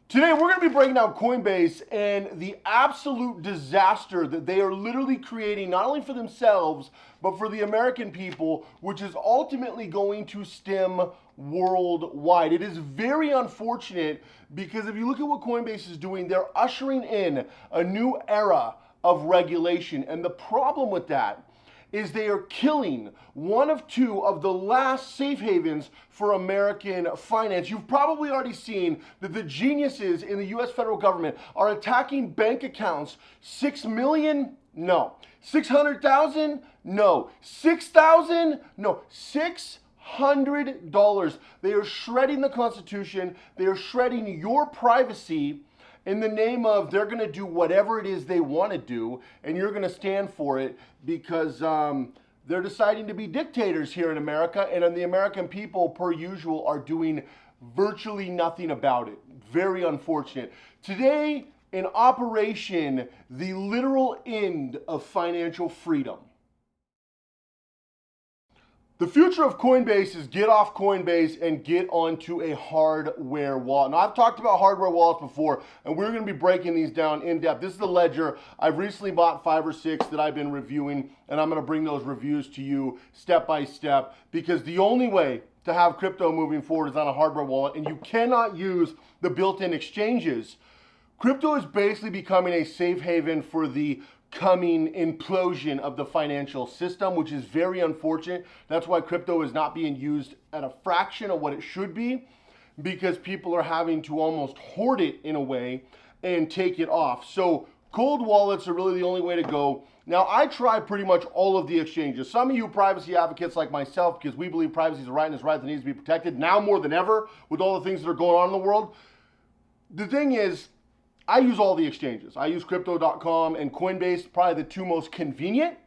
Today, we're going to be breaking down Coinbase and the absolute disaster that they are literally creating, not only for themselves, but for the American people, which is ultimately going to stem worldwide. It is very unfortunate because if you look at what Coinbase is doing, they're ushering in a new era of regulation. And the problem with that is they are killing one of two of the last safe havens for American finance. You've probably already seen that the geniuses in the US federal government are attacking bank accounts. 6 million? No. 600,000? No. 6,000? No. $600. They are shredding the Constitution. They are shredding your privacy in the name of they're going to do whatever it is they want to do, and you're going to stand for it because they're deciding to be dictators here in America, and the American people, per usual, are doing virtually nothing about it. Very unfortunate. Today, in Operation the Literal End of Financial Freedom. The future of Coinbase is get off Coinbase and get onto a hardware wallet. Now, I've talked about hardware wallets before, and we're going to be breaking these down in depth. This is the Ledger. I've recently bought 5 or 6 that I've been reviewing, and I'm going to bring those reviews to you step by step, because the only way to have crypto moving forward is on a hardware wallet, and you cannot use the built-in exchanges. Crypto is basically becoming a safe haven for the coming implosion of the financial system, which is very unfortunate. That's why crypto is not being used at a fraction of what it should be, because people are having to almost hoard it in a way and take it off. So cold wallets are really the only way to go. Now, I try pretty much all of the exchanges. Some of you privacy advocates like myself, because we believe privacy is a right and it's right that needs to be protected now more than ever with all the things that are going on in the world. The thing is, I use all the exchanges. I use crypto.com and Coinbase, probably the two most convenient,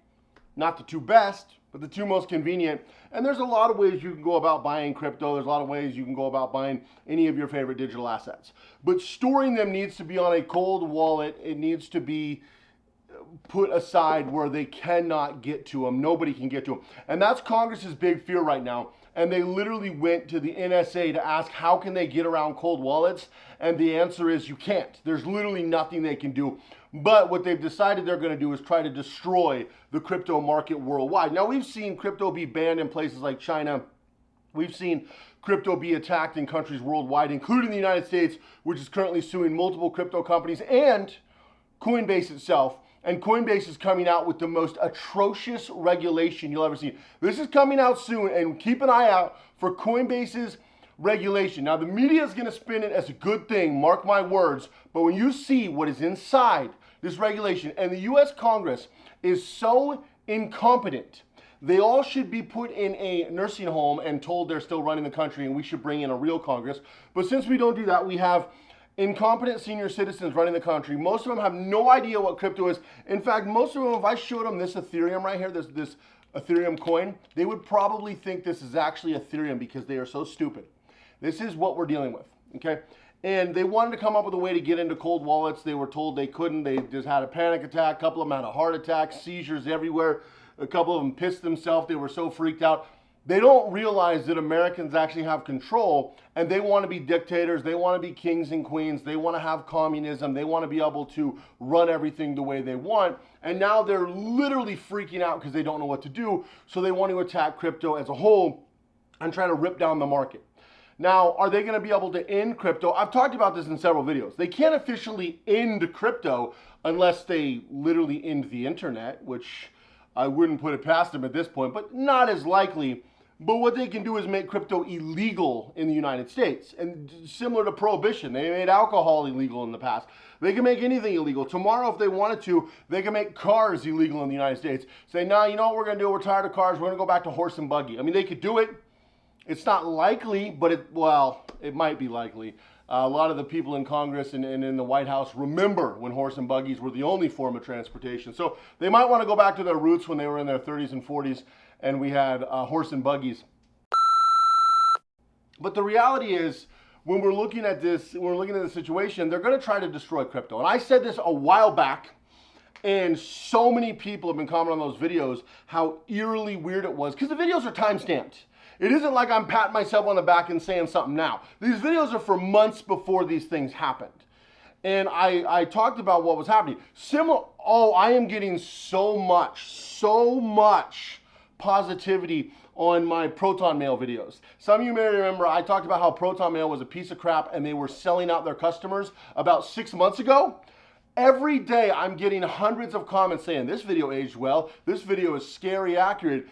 not the two best, but the two most convenient. And there's a lot of ways you can go about buying crypto. There's a lot of ways you can go about buying any of your favorite digital assets. But storing them needs to be on a cold wallet. It needs to be put aside where they cannot get to them. Nobody can get to them. And that's Congress's big fear right now. And they literally went to the NSA to ask how can they get around cold wallets, and the answer is you can't. There's literally nothing they can do. But what they've decided they're going to do is try to destroy the crypto market worldwide. Now, we've seen crypto be banned in places like China. We've seen crypto be attacked in countries worldwide, including the United States, which is currently suing multiple crypto companies and Coinbase itself. And Coinbase is coming out with the most atrocious regulation you'll ever see. This is coming out soon, and keep an eye out for Coinbase's regulation. Now, the media is going to spin it as a good thing, mark my words, but when you see what is inside this regulation, and the U.S. Congress is so incompetent, they all should be put in a nursing home and told they're still running the country and we should bring in a real Congress. But since we don't do that, we have incompetent senior citizens running the country. Most of them have no idea what crypto is. In fact, most of them, if I showed them this Ethereum right here, this Ethereum coin, they would probably think this is actually Ethereum because they are so stupid. This is what we're dealing with, okay? And they wanted to come up with a way to get into cold wallets. They were told they couldn't. They just had a panic attack. A couple of them had a heart attack, seizures everywhere. A couple of them pissed themselves. They were so freaked out. They don't realize that Americans actually have control, and they want to be dictators. They want to be kings and queens. They want to have communism. They want to be able to run everything the way they want. And now they're literally freaking out because they don't know what to do. So they want to attack crypto as a whole and try to rip down the market. Now, are they going to be able to end crypto? I've talked about this in several videos. They can't officially end crypto unless they literally end the internet, which I wouldn't put it past them at this point, but not as likely. But what they can do is make crypto illegal in the United States. And similar to prohibition, they made alcohol illegal in the past. They can make anything illegal. Tomorrow, if they wanted to, they can make cars illegal in the United States. Say, nah, you know what we're going to do? We're tired of cars. We're going to go back to horse and buggy. I mean, they could do it. It's not likely, but it might be likely. A lot of the people in Congress and in the White House remember when horse and buggies were the only form of transportation. So they might want to go back to their roots when they were in their 30s and 40s and we had horse and buggies. But the reality is, when we're looking at this, when we're looking at the situation, they're going to try to destroy crypto. And I said this a while back, and so many people have been commenting on those videos how eerily weird it was, because the videos are time-stamped. It isn't like I'm patting myself on the back and saying something now. These videos are for months before these things happened. And I talked about what was happening. I am getting so much positivity on my Protonmail videos. Some of you may remember I talked about how Protonmail was a piece of crap and they were selling out their customers about 6 months ago. Every day I'm getting hundreds of comments saying this video aged well, this video is scary accurate,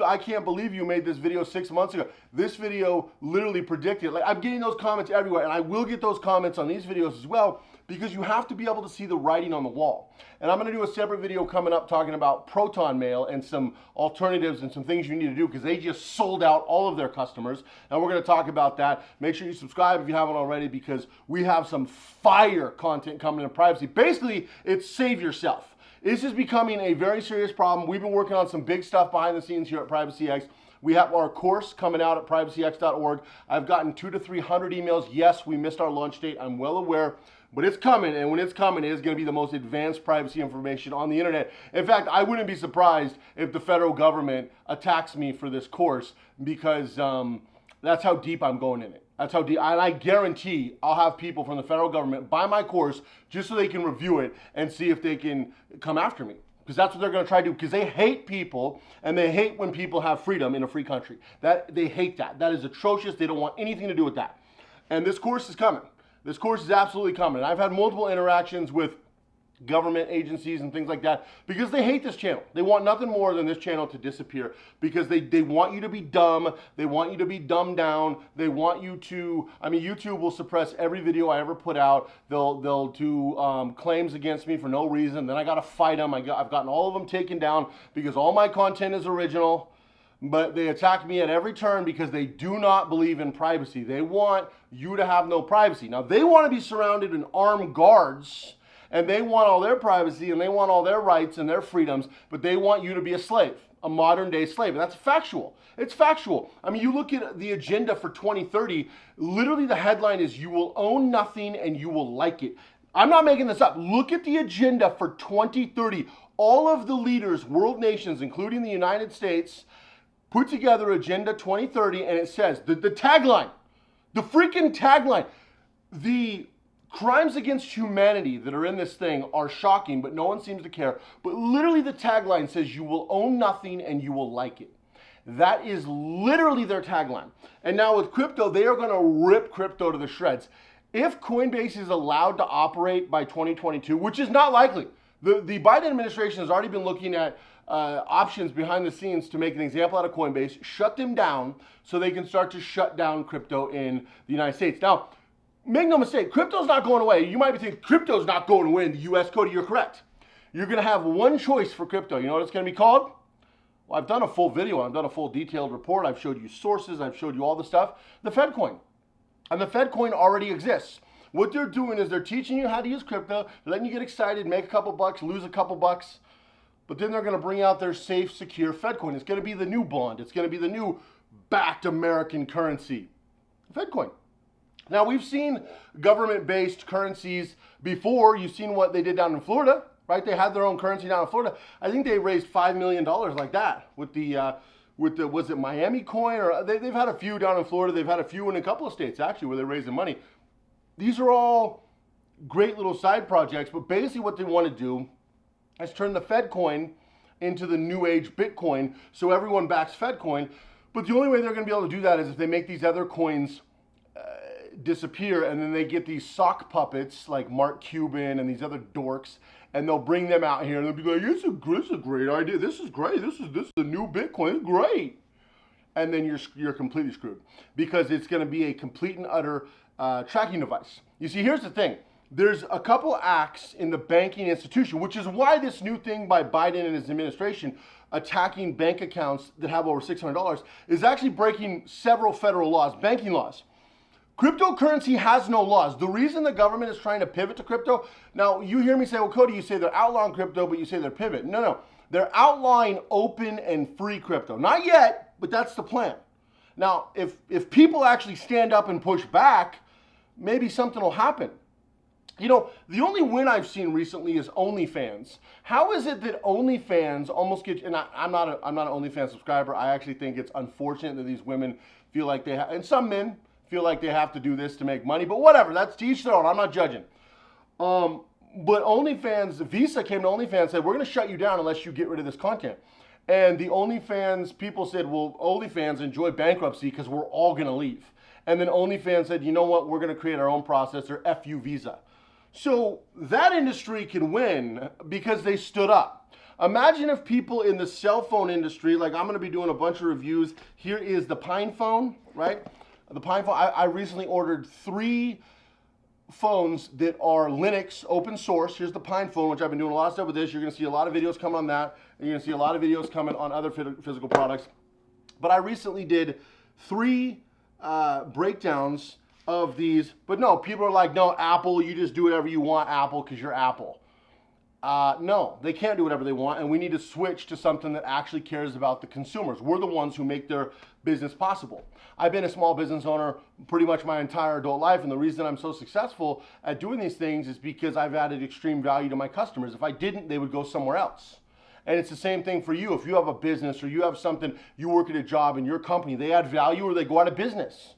I can't believe you made this video 6 months ago, this video literally predicted. Like, I'm getting those comments everywhere, and I will get those comments on these videos as well, because you have to be able to see the writing on the wall. And I'm going to do a separate video coming up talking about Protonmail and some alternatives and some things you need to do, because they just sold out all of their customers. And we're going to talk about that. Make sure you subscribe if you haven't already, because we have some fire content coming in privacy. Basically, it's save yourself. This is becoming a very serious problem. We've been working on some big stuff behind the scenes here at PrivacyX. We have our course coming out at privacyx.org. I've gotten 200 to 300 emails. Yes, we missed our launch date. I'm well aware. But it's coming, and when it's coming, it is going to be the most advanced privacy information on the internet. In fact, I wouldn't be surprised if the federal government attacks me for this course, because that's how deep I'm going in it. That's how deep, and I guarantee I'll have people from the federal government buy my course just so they can review it and see if they can come after me. Because that's what they're going to try to do, because they hate people, and they hate when people have freedom in a free country. They hate that. That is atrocious. They don't want anything to do with that. And this course is coming. This course is absolutely coming. I've had multiple interactions with government agencies and things like that, because they hate this channel. They want nothing more than this channel to disappear, because they want you to be dumb. They want you to be dumbed down. They want you to, I mean, YouTube will suppress every video I ever put out. They'll do claims against me for no reason. Then I got to fight them. I've gotten all of them taken down because all my content is original. But they attack me at every turn because they do not believe in privacy. They want you to have no privacy. Now, they want to be surrounded in armed guards, and they want all their privacy, and they want all their rights and their freedoms, but they want you to be a slave, a modern day slave. And that's factual. It's factual. I mean, you look at the agenda for 2030, literally the headline is, "You will own nothing and you will like it." I'm not making this up. Look at the agenda for 2030. All of the leaders, world nations, including the United States, put together Agenda 2030, and it says, the tagline, the freaking tagline, the crimes against humanity that are in this thing are shocking, but no one seems to care. But literally the tagline says, "You will own nothing and you will like it." That is literally their tagline. And now with crypto, they are going to rip crypto to the shreds. If Coinbase is allowed to operate by 2022, which is not likely, the Biden administration has already been looking at options behind the scenes to make an example out of Coinbase, shut them down so they can start to shut down crypto in the United States. Now, make no mistake, crypto's not going away. You might be thinking crypto's not going away in the US code. You're correct. You're going to have one choice for crypto. You know what it's going to be called? Well, I've done a full video. I've done a full detailed report. I've showed you sources. I've showed you all the stuff. The Fed coin. And the Fed coin already exists. What they're doing is they're teaching you how to use crypto, letting you get excited, make a couple bucks, lose a couple bucks. But then they're going to bring out their safe, secure Fed coin. It's going to be the new bond. It's going to be the new backed American currency, Fed coin. Now, we've seen government-based currencies before. You've seen what they did down in Florida, right? They had their own currency down in Florida. I think they raised $5 million like that with the was it Miami coin? Or they've had a few down in Florida. They've had a few in a couple of states, actually, where they're raising money. These are all great little side projects, but basically what they want to do is turn the Fed coin into the new age Bitcoin, so everyone backs Fed coin. But the only way they're going to be able to do that is if they make these other coins disappear, and then they get these sock puppets like Mark Cuban and these other dorks, and they'll bring them out here and they'll be like, this is a great idea. This is great. This is the new Bitcoin. It's great. And then you're completely screwed, because it's going to be a complete and utter tracking device. You see, here's the thing. There's a couple acts in the banking institution, which is why this new thing by Biden and his administration attacking bank accounts that have over $600 is actually breaking several federal laws, banking laws. Cryptocurrency has no laws. The reason the government is trying to pivot to crypto, now you hear me say, well, Cody, you say they're outlawing crypto, but you say they're pivot. No. They're outlawing open and free crypto. Not yet, but that's the plan. Now, if people actually stand up and push back, maybe something will happen. You know, the only win I've seen recently is OnlyFans. How is it that OnlyFans almost gets, and I'm not an OnlyFans subscriber. I actually think it's unfortunate that these women feel like they have, and some men feel like they have to do this to make money, but whatever, that's to each their own. I'm not judging. But OnlyFans, Visa came to OnlyFans and said, we're going to shut you down unless you get rid of this content. And the OnlyFans people said, well, OnlyFans enjoy bankruptcy because we're all going to leave. And then OnlyFans said, you know what, we're going to create our own processor, F you Visa. So that industry can win because they stood up. Imagine if people in the cell phone industry, like I'm going to be doing a bunch of reviews. Here is the Pine phone, right? The Pine phone, I recently ordered 3 phones that are Linux open source. Here's the Pine phone, which I've been doing a lot of stuff with this. You're going to see a lot of videos coming on that. And you're going to see a lot of videos coming on other physical products. But I recently did 3 breakdowns of these. But no, people are like, no, Apple, you just do whatever you want, Apple, because you're Apple. No, they can't do whatever they want, and we need to switch to something that actually cares about the consumers. We're the ones who make their business possible. I've been a small business owner pretty much my entire adult life, and the reason I'm so successful at doing these things is because I've added extreme value to my customers. If I didn't, they would go somewhere else. And it's the same thing for you. If you have a business or you have something, you work at a job in your company, they add value or they go out of business.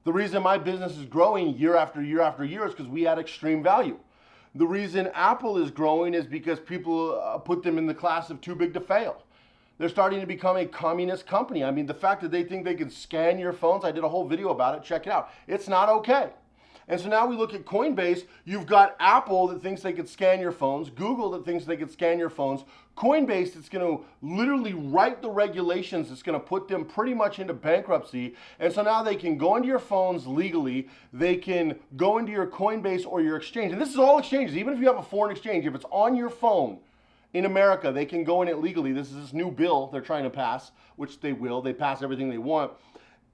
The reason my business is growing year after year after year is because we add extreme value. The reason Apple is growing is because people put them in the class of too big to fail. They're starting to become a communist company. I mean, the fact that they think they can scan your phones, I did a whole video about it, check it out. It's not okay. And so now we look at Coinbase, you've got Apple that thinks they could scan your phones, Google that thinks they could scan your phones, Coinbase that's going to literally write the regulations that's going to put them pretty much into bankruptcy. And so now they can go into your phones legally, they can go into your Coinbase or your exchange. And this is all exchanges, even if you have a foreign exchange, if it's on your phone in America, they can go in it legally. This is this new bill they're trying to pass, which they will. They pass everything they want.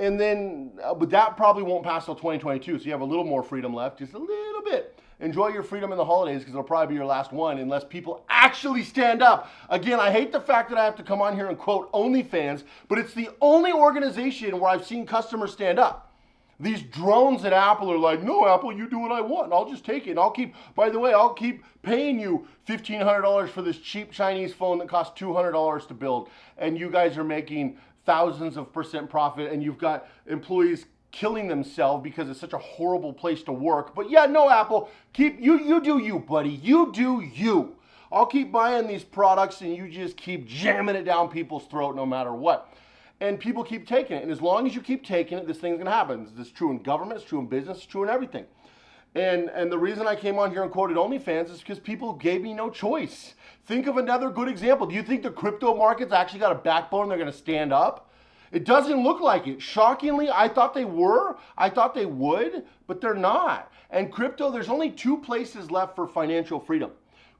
And then, but that probably won't pass till 2022, so you have a little more freedom left, just a little bit. Enjoy your freedom in the holidays because it'll probably be your last one unless people actually stand up. Again, I hate the fact that I have to come on here and quote OnlyFans, but it's the only organization where I've seen customers stand up. These drones at Apple are like, no, Apple, you do what I want. I'll just take it. And I'll keep, by the way, I'll keep paying you $1,500 for this cheap Chinese phone that costs $200 to build. And you guys are making thousands of % profit, and you've got employees killing themselves because it's such a horrible place to work. But yeah, no, Apple, you do you, buddy. You do you. I'll keep buying these products and you just keep jamming it down people's throat no matter what. And people keep taking it. And as long as you keep taking it, this thing's gonna happen. This is true in government, it's true in business, it's true in everything. And the reason I came on here and quoted OnlyFans is because people gave me no choice. Think of another good example. Do you think the crypto market's actually got a backbone? They're going to stand up? It doesn't look like it. Shockingly, I thought they were. I thought they would, but they're not. And crypto, there's only 2 places left for financial freedom.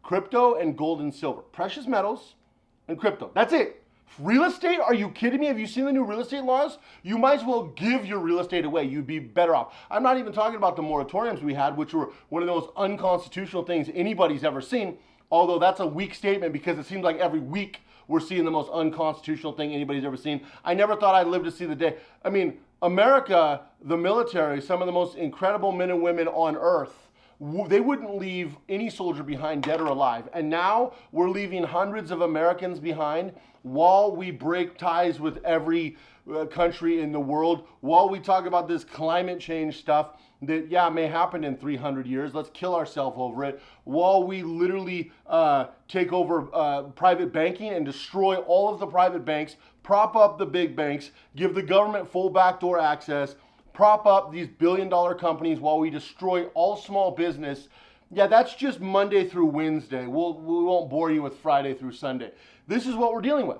Crypto and gold and silver. Precious metals and crypto. That's it. Real estate? Are you kidding me? Have you seen the new real estate laws? You might as well give your real estate away. You'd be better off. I'm not even talking about the moratoriums we had, which were one of the most unconstitutional things anybody's ever seen. Although that's a weak statement because it seems like every week we're seeing the most unconstitutional thing anybody's ever seen. I never thought I'd live to see the day. I mean, America, the military, some of the most incredible men and women on earth, they wouldn't leave any soldier behind, dead or alive. And now we're leaving hundreds of Americans behind while we break ties with every country in the world, while we talk about this climate change stuff that, yeah, may happen in 300 years. Let's kill ourselves over it. While we literally take over private banking and destroy all of the private banks, prop up the big banks, give the government full backdoor access, prop up these billion-dollar companies while we destroy all small business. Yeah, that's just Monday through Wednesday. We won't bore you with Friday through Sunday. This is what we're dealing with.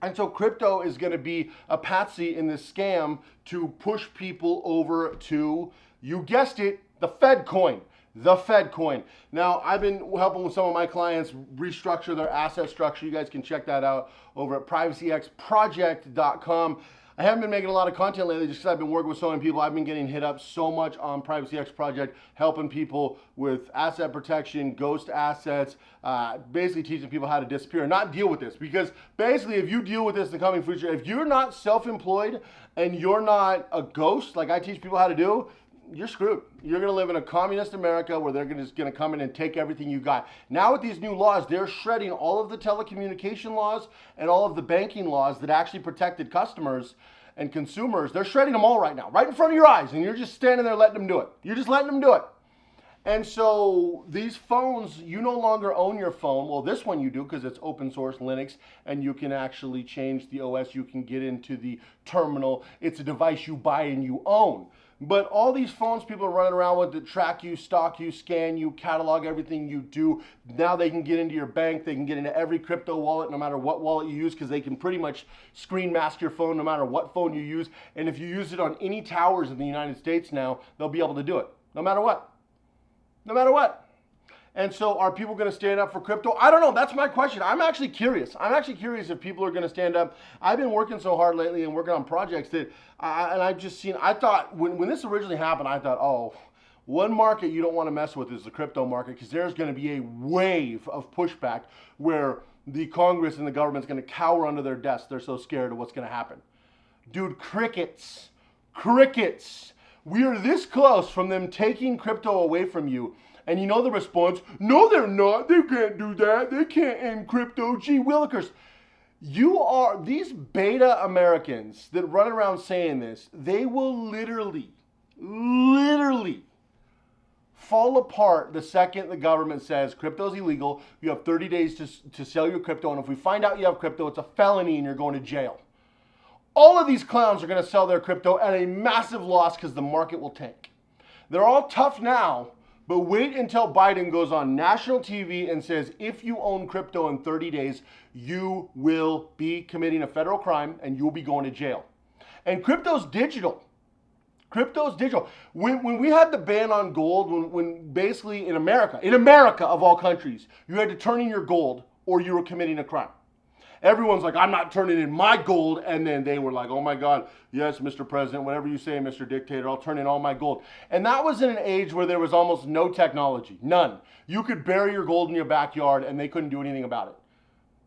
And so crypto is going to be a patsy in this scam to push people over to, you guessed it, the Fed coin. The Fed coin. Now, I've been helping with some of my clients restructure their asset structure. You guys can check that out over at privacyxproject.com. I haven't been making a lot of content lately just because I've been working with so many people. I've been getting hit up so much on Privacy X Project, helping people with asset protection, ghost assets, basically teaching people how to disappear and not deal with this. Because basically, if you deal with this in the coming future, if you're not self-employed and you're not a ghost, like I teach people how to do, you're screwed. You're going to live in a communist America where they're just going to come in and take everything you got. Now with these new laws, they're shredding all of the telecommunication laws and all of the banking laws that actually protected customers and consumers. They're shredding them all right now, right in front of your eyes, and you're just standing there letting them do it. You're just letting them do it. And so these phones, you no longer own your phone. Well, this one you do because it's open source Linux, and you can actually change the OS. You can get into the terminal. It's a device you buy and you own. But all these phones people are running around with that track you, stalk you, scan you, catalog everything you do. Now they can get into your bank. They can get into every crypto wallet, no matter what wallet you use, because they can pretty much screen mask your phone no matter what phone you use. And if you use it on any towers in the United States now, they'll be able to do it, no matter what. No matter what. And so are people going to stand up for crypto? I don't know. That's my question. I'm actually curious. I'm actually curious if people are going to stand up. I've been working so hard lately and working on projects that, and I've just seen, I thought, when this originally happened, I thought, oh, one market you don't want to mess with is the crypto market, because there's going to be a wave of pushback where the Congress and the government's going to cower under their desks. They're so scared of what's going to happen. Dude, crickets. Crickets. We are this close from them taking crypto away from you. And you know the response, no, they're not. They can't do that. They can't end crypto. Gee willikers. These beta Americans that run around saying this, they will literally fall apart the second the government says crypto's illegal. You have 30 days to sell your crypto. And if we find out you have crypto, it's a felony and you're going to jail. All of these clowns are going to sell their crypto at a massive loss because the market will tank. They're all tough now, but wait until Biden goes on national TV and says, if you own crypto in 30 days, you will be committing a federal crime and you'll be going to jail. And crypto's digital. Crypto's digital. When we had the ban on gold, when basically in America of all countries, you had to turn in your gold or you were committing a crime. Everyone's like, I'm not turning in my gold. And then they were like, oh my God, yes, Mr. President, whatever you say, Mr. Dictator, I'll turn in all my gold. And that was in an age where there was almost no technology, none. You could bury your gold in your backyard and they couldn't do anything about it.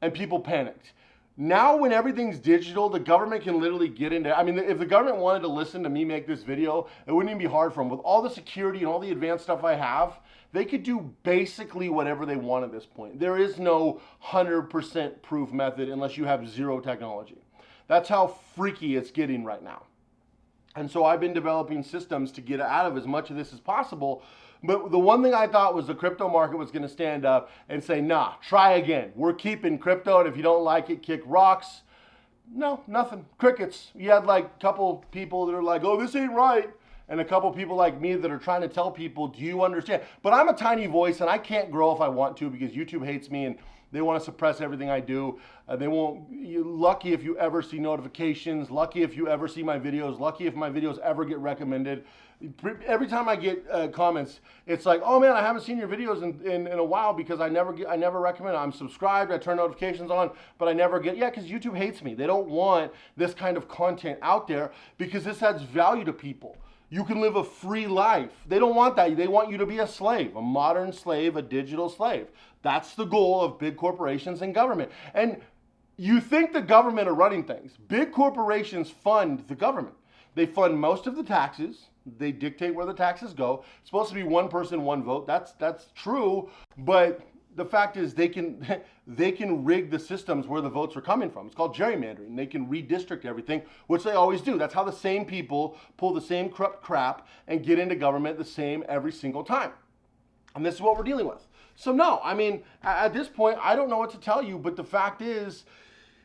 And people panicked. Now when everything's digital, the government can literally get into, I mean, if the government wanted to listen to me make this video, it wouldn't even be hard for them. With all the security and all the advanced stuff I have, they could do basically whatever they want at this point. There is no 100% proof method unless you have zero technology. That's how freaky it's getting right now. And so I've been developing systems to get out of as much of this as possible. But the one thing I thought was the crypto market was going to stand up and say, nah, try again. We're keeping crypto, and if you don't like it, kick rocks. No, nothing. Crickets. You had like a couple people that are like, oh, this ain't right. And a couple people like me that are trying to tell people, do you understand? But I'm a tiny voice and I can't grow if I want to because YouTube hates me and they want to suppress everything I do. They won't. You're lucky if you ever see notifications, lucky if you ever see my videos, lucky if my videos ever get recommended. Every time I get comments, it's like, oh man, I haven't seen your videos in a while because I never recommend. I'm subscribed, I turn notifications on, but I never get, yeah, because YouTube hates me. They don't want this kind of content out there because this adds value to people. You can live a free life. They don't want that. They want you to be a slave, a modern slave, a digital slave. That's the goal of big corporations and government. And you think the government are running things. Big corporations fund the government. They fund most of the taxes. They dictate where the taxes go. It's supposed to be one person, one vote. That's true, but the fact is they can rig the systems where the votes are coming from. It's called gerrymandering. They can redistrict everything, which they always do. That's how the same people pull the same corrupt crap and get into government the same every single time. And this is what we're dealing with. So no, I mean, at this point, I don't know what to tell you, but the fact is,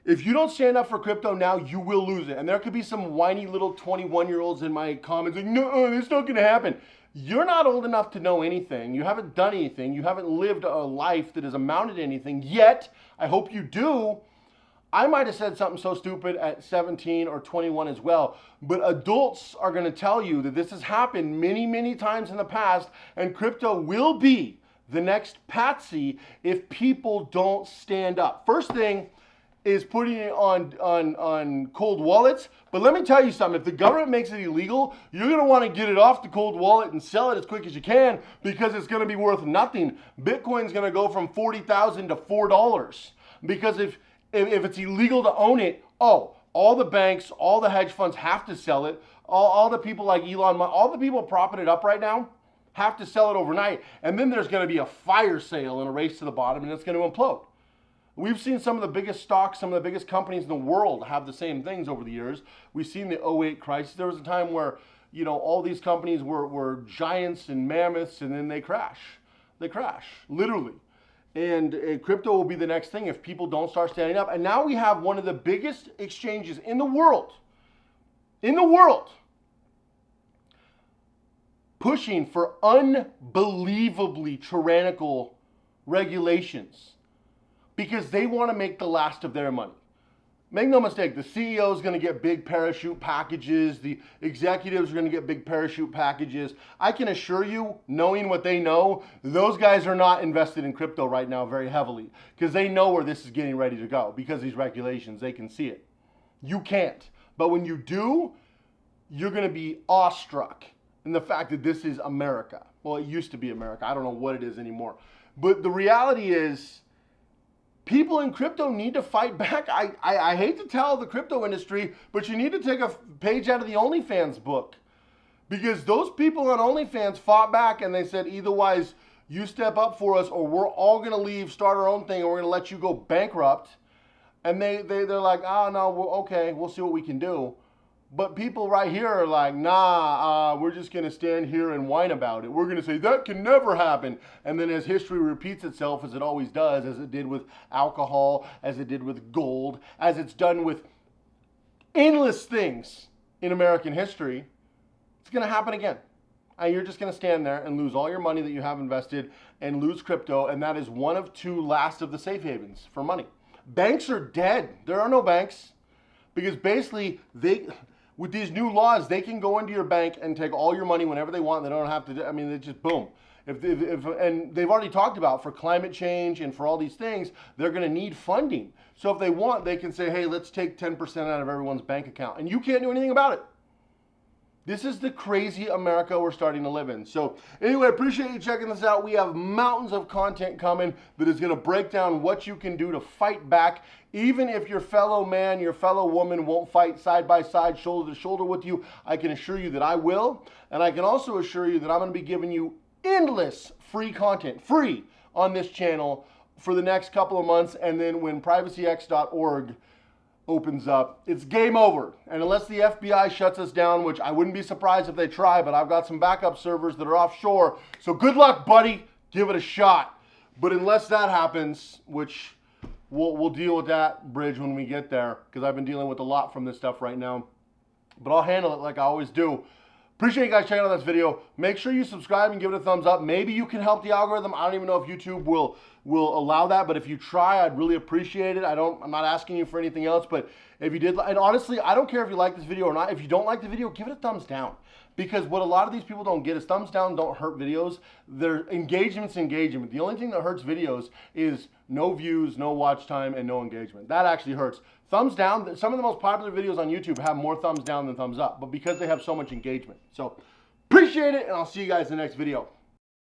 if you don't stand up for crypto now, you will lose it. And there could be some whiny little 21-year-olds in my comments like, no, it's not gonna happen. You're not old enough to know anything. You haven't done anything. You haven't lived a life that has amounted to anything yet. I hope you do. I might have said something so stupid at 17 or 21 as well, but adults are going to tell you that this has happened many, many times in the past, and crypto will be the next patsy if people don't stand up. First thing is putting it on cold wallets. But let me tell you something, if the government makes it illegal, you're going to want to get it off the cold wallet and sell it as quick as you can because it's going to be worth nothing. Bitcoin's going to go from $40,000 to $4 because if it's illegal to own it, all the banks, all the hedge funds have to sell it. All the people like Elon Musk, all the people propping it up right now have to sell it overnight. And then there's going to be a fire sale and a race to the bottom, and it's going to implode. We've seen some of the biggest stocks, some of the biggest companies in the world have the same things over the years. We've seen the 08 crisis. There was a time where, you know, all these companies were giants and mammoths, and then they crash. They crash, literally. And crypto will be the next thing if people don't start standing up. And now we have one of the biggest exchanges in the world, pushing for unbelievably tyrannical regulations because they want to make the last of their money. Make no mistake, the CEO is going to get big parachute packages. The executives are going to get big parachute packages. I can assure you, knowing what they know, those guys are not invested in crypto right now very heavily because they know where this is getting ready to go because these regulations, they can see it. You can't. But when you do, you're going to be awestruck in the fact that this is America. Well, it used to be America. I don't know what it is anymore. But the reality is, people in crypto need to fight back. I hate to tell the crypto industry, but you need to take a page out of the OnlyFans book. Because those people on OnlyFans fought back and they said, eitherwise you step up for us or we're all going to leave, start our own thing, and we're going to let you go bankrupt. And they're like, oh, no, okay, we'll see what we can do. But people right here are like, nah, we're just going to stand here and whine about it. We're going to say, that can never happen. And then as history repeats itself, as it always does, as it did with alcohol, as it did with gold, as it's done with endless things in American history, it's going to happen again. And you're just going to stand there and lose all your money that you have invested and lose crypto. And that is one of two last of the safe havens for money. Banks are dead. There are no banks. Because basically, with these new laws, they can go into your bank and take all your money whenever they want. They don't have to, I mean, they just boom. And they've already talked about for climate change and for all these things, they're going to need funding. So if they want, they can say, hey, let's take 10% out of everyone's bank account. And you can't do anything about it. This is the crazy America we're starting to live in. So anyway, I appreciate you checking this out. We have mountains of content coming that is going to break down what you can do to fight back. Even if your fellow man, your fellow woman won't fight side by side, shoulder to shoulder with you, I can assure you that I will. And I can also assure you that I'm going to be giving you endless free content, free on this channel for the next couple of months. And then when privacyx.org opens up, it's game over. And unless the FBI shuts us down, which I wouldn't be surprised if they try, but I've got some backup servers that are offshore. So good luck, buddy. Give it a shot. But unless that happens, which we'll deal with that bridge when we get there, because I've been dealing with a lot from this stuff right now. But I'll handle it like I always do. Appreciate you guys checking out this video. Make sure you subscribe and give it a thumbs up. Maybe you can help the algorithm. I don't even know if YouTube will allow that, but if you try, I'd really appreciate it. I'm not asking you for anything else, but if you did, and honestly, I don't care if you like this video or not. If you don't like the video, give it a thumbs down. Because what a lot of these people don't get is thumbs down don't hurt videos. Their engagement's engagement. The only thing that hurts videos is no views, no watch time, and no engagement. That actually hurts. Thumbs down, some of the most popular videos on YouTube have more thumbs down than thumbs up, but because they have so much engagement. So appreciate it, and I'll see you guys in the next video.